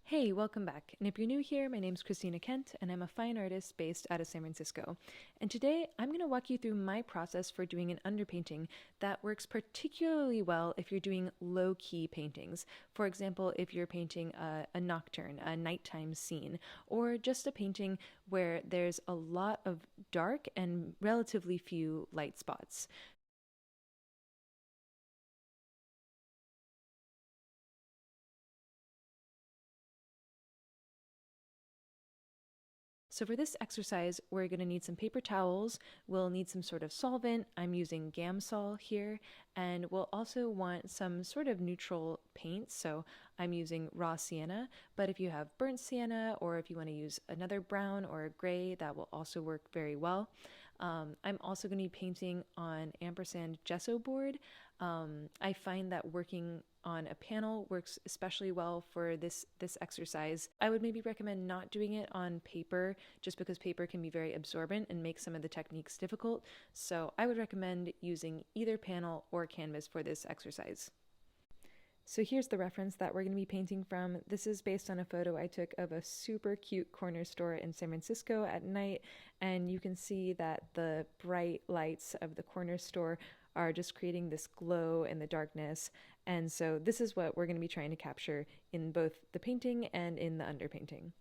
Hey, welcome back. And if you're new here, my name's Christina Kent, and I'm a fine artist based out of San Francisco. And today I'm going to walk you through my process for doing an underpainting that works particularly well if you're doing low key paintings. For example, if you're painting a nocturne, a nighttime scene, or just a painting where there's a lot of dark and relatively few light spots. So for this exercise, we're going to need some paper towels. We'll need some sort of solvent. I'm using Gamsol here. And we'll also want some sort of neutral paint. So I'm using raw sienna. But if you have burnt sienna or if you want to use another brown or a gray, that will also work very well. I'm also going to be painting on ampersand gesso board. I find that working on a panel works especially well for this exercise. I would maybe recommend not doing it on paper just because paper can be very absorbent and make some of the techniques difficult. So I would recommend using either panel or canvas for this exercise. So here's the reference that we're going to be painting from. This is based on a photo I took of a super cute corner store in San Francisco at night, and you can see that the bright lights of the corner store are just creating this glow in the darkness. And so this is what we're going to be trying to capture in both the painting and in the underpainting.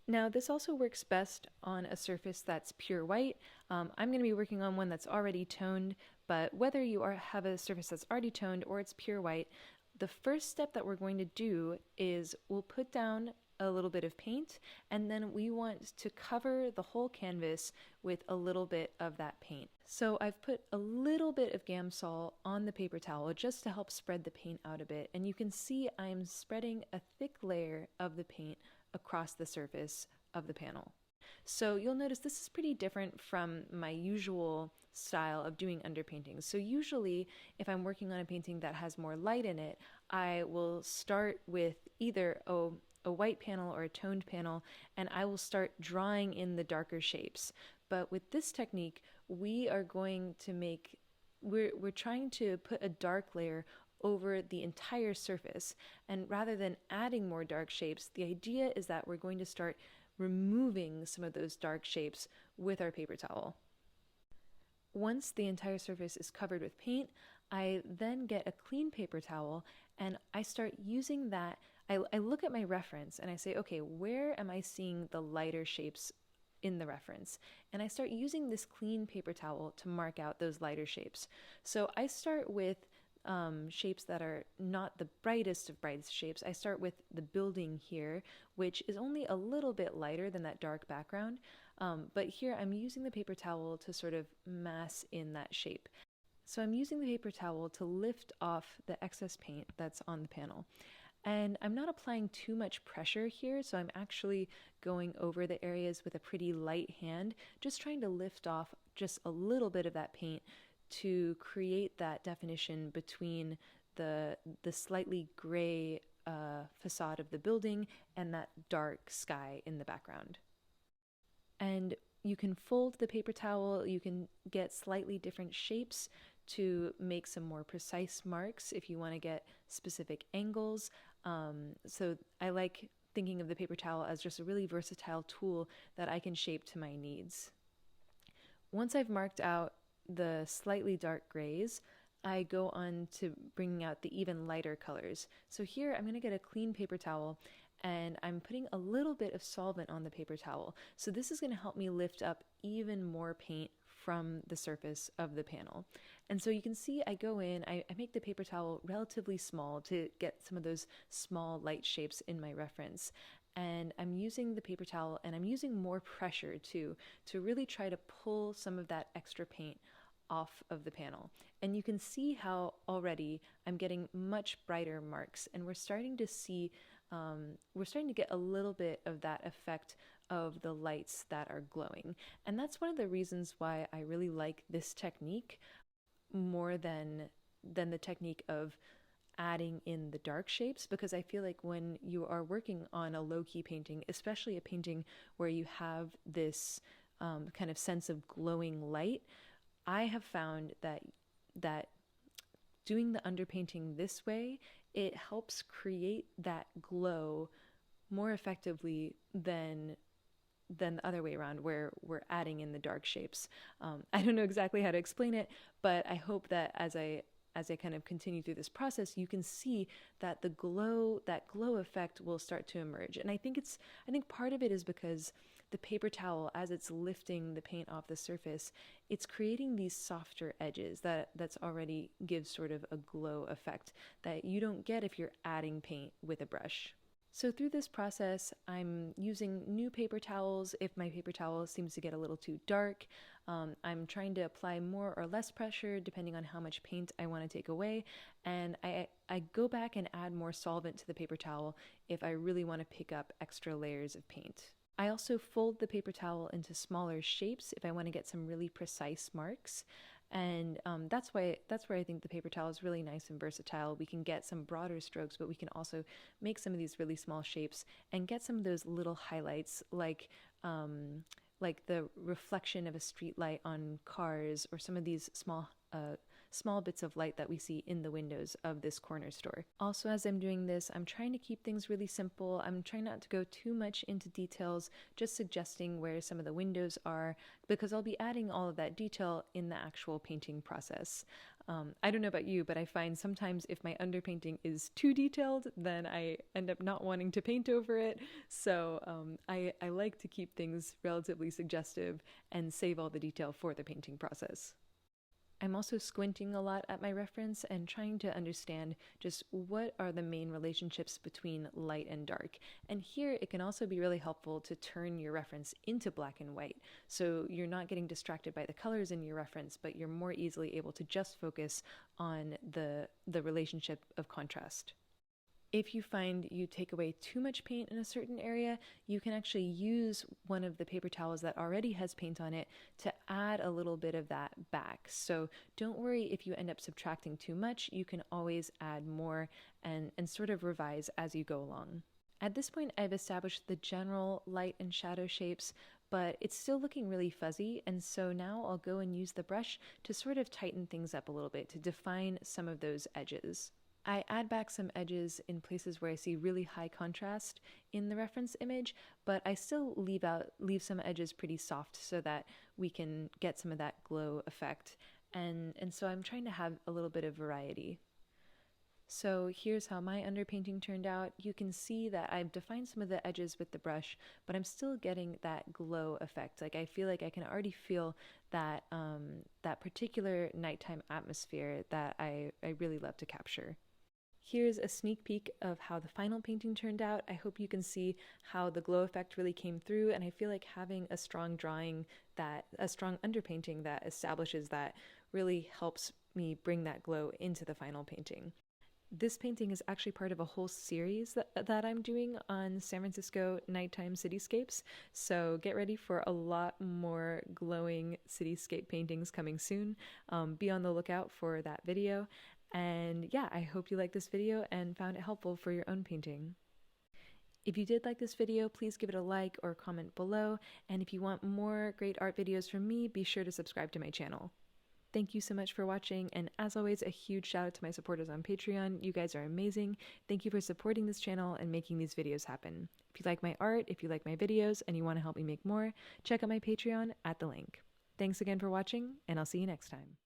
Now, this also works best on a surface that's pure white. I'm going to be working on one that's already toned, but whether you have a surface that's already toned or it's pure white, the first step that we're going to do is we'll put down a little bit of paint, and then we want to cover the whole canvas with a little bit of that paint. So I've put a little bit of Gamsol on the paper towel just to help spread the paint out a bit, and you can see I'm spreading a thick layer of the paint across the surface of the panel. So you'll notice this is pretty different from my usual style of doing underpaintings. So usually if I'm working on a painting that has more light in it, I will start with either a white panel or a toned panel, and I will start drawing in the darker shapes. But with this technique, we are going to we're trying to put a dark layer over the entire surface. And rather than adding more dark shapes, the idea is that we're going to start removing some of those dark shapes with our paper towel. Once the entire surface is covered with paint, I then get a clean paper towel and I start using that. I look at my reference and I say, okay, where am I seeing the lighter shapes in the reference? And I start using this clean paper towel to mark out those lighter shapes. So I start with shapes that are not the brightest of brightest shapes. I start with the building here, which is only a little bit lighter than that dark background. But here I'm using the paper towel to sort of mass in that shape. So I'm using the paper towel to lift off the excess paint that's on the panel. And I'm not applying too much pressure here, so I'm actually going over the areas with a pretty light hand, just trying to lift off just a little bit of that paint to create that definition between the slightly gray facade of the building and that dark sky in the background. And you can fold the paper towel, you can get slightly different shapes to make some more precise marks if you want to get specific angles. So I like thinking of the paper towel as just a really versatile tool that I can shape to my needs. Once I've marked out the slightly dark grays, I go on to bringing out the even lighter colors. So here I'm going to get a clean paper towel and I'm putting a little bit of solvent on the paper towel. So this is going to help me lift up even more paint from the surface of the panel. And so you can see I go in, I make the paper towel relatively small to get some of those small light shapes in my reference. And I'm using the paper towel and I'm using more pressure too to really try to pull some of that extra paint off of the panel. And you can see how already I'm getting much brighter marks, and we're starting to get a little bit of that effect of the lights that are glowing. And that's one of the reasons why I really like this technique more than the technique of adding in the dark shapes, because I feel like when you are working on a low-key painting, especially a painting where you have this kind of sense of glowing light, I have found that doing the underpainting this way, it helps create that glow more effectively than the other way around, where we're adding in the dark shapes. I don't know exactly how to explain it, but I hope that as I kind of continue through this process, you can see that that glow effect will start to emerge. And I think part of it is because the paper towel, as it's lifting the paint off the surface, it's creating these softer edges that's already gives sort of a glow effect that you don't get if you're adding paint with a brush. So through this process, I'm using new paper towels if my paper towel seems to get a little too dark. I'm trying to apply more or less pressure depending on how much paint I want to take away. And I go back and add more solvent to the paper towel if I really want to pick up extra layers of paint. I also fold the paper towel into smaller shapes if I want to get some really precise marks. And that's where I think the paper towel is really nice and versatile. We can get some broader strokes, but we can also make some of these really small shapes and get some of those little highlights, like the reflection of a street light on cars, or some of these small bits of light that we see in the windows of this corner store. Also, as I'm doing this, I'm trying to keep things really simple. I'm trying not to go too much into details, just suggesting where some of the windows are, because I'll be adding all of that detail in the actual painting process. I don't know about you, but I find sometimes if my underpainting is too detailed, then I end up not wanting to paint over it. So I like to keep things relatively suggestive and save all the detail for the painting process. I'm also squinting a lot at my reference and trying to understand just what are the main relationships between light and dark. And here it can also be really helpful to turn your reference into black and white, so you're not getting distracted by the colors in your reference, but you're more easily able to just focus on the relationship of contrast. If you find you take away too much paint in a certain area, you can actually use one of the paper towels that already has paint on it to add a little bit of that back. So don't worry if you end up subtracting too much, you can always add more and sort of revise as you go along. At this point, I've established the general light and shadow shapes, but it's still looking really fuzzy, and so now I'll go and use the brush to sort of tighten things up a little bit, to define some of those edges. I add back some edges in places where I see really high contrast in the reference image, but I still leave some edges pretty soft so that we can get some of that glow effect. And so I'm trying to have a little bit of variety. So here's how my underpainting turned out. You can see that I've defined some of the edges with the brush, but I'm still getting that glow effect. Like, I feel like I can already feel that that particular nighttime atmosphere that I really love to capture. Here's a sneak peek of how the final painting turned out. I hope you can see how the glow effect really came through, and I feel like having a strong underpainting that establishes that really helps me bring that glow into the final painting. This painting is actually part of a whole series that I'm doing on San Francisco nighttime cityscapes, so get ready for a lot more glowing cityscape paintings coming soon. Be on the lookout for that video. And yeah, I hope you liked this video and found it helpful for your own painting. If you did like this video, please give it a like or comment below. And if you want more great art videos from me, be sure to subscribe to my channel. Thank you so much for watching, and as always, a huge shout out to my supporters on Patreon. You guys are amazing. Thank you for supporting this channel and making these videos happen. If you like my art, if you like my videos, and you want to help me make more, check out my Patreon at the link. Thanks again for watching, and I'll see you next time.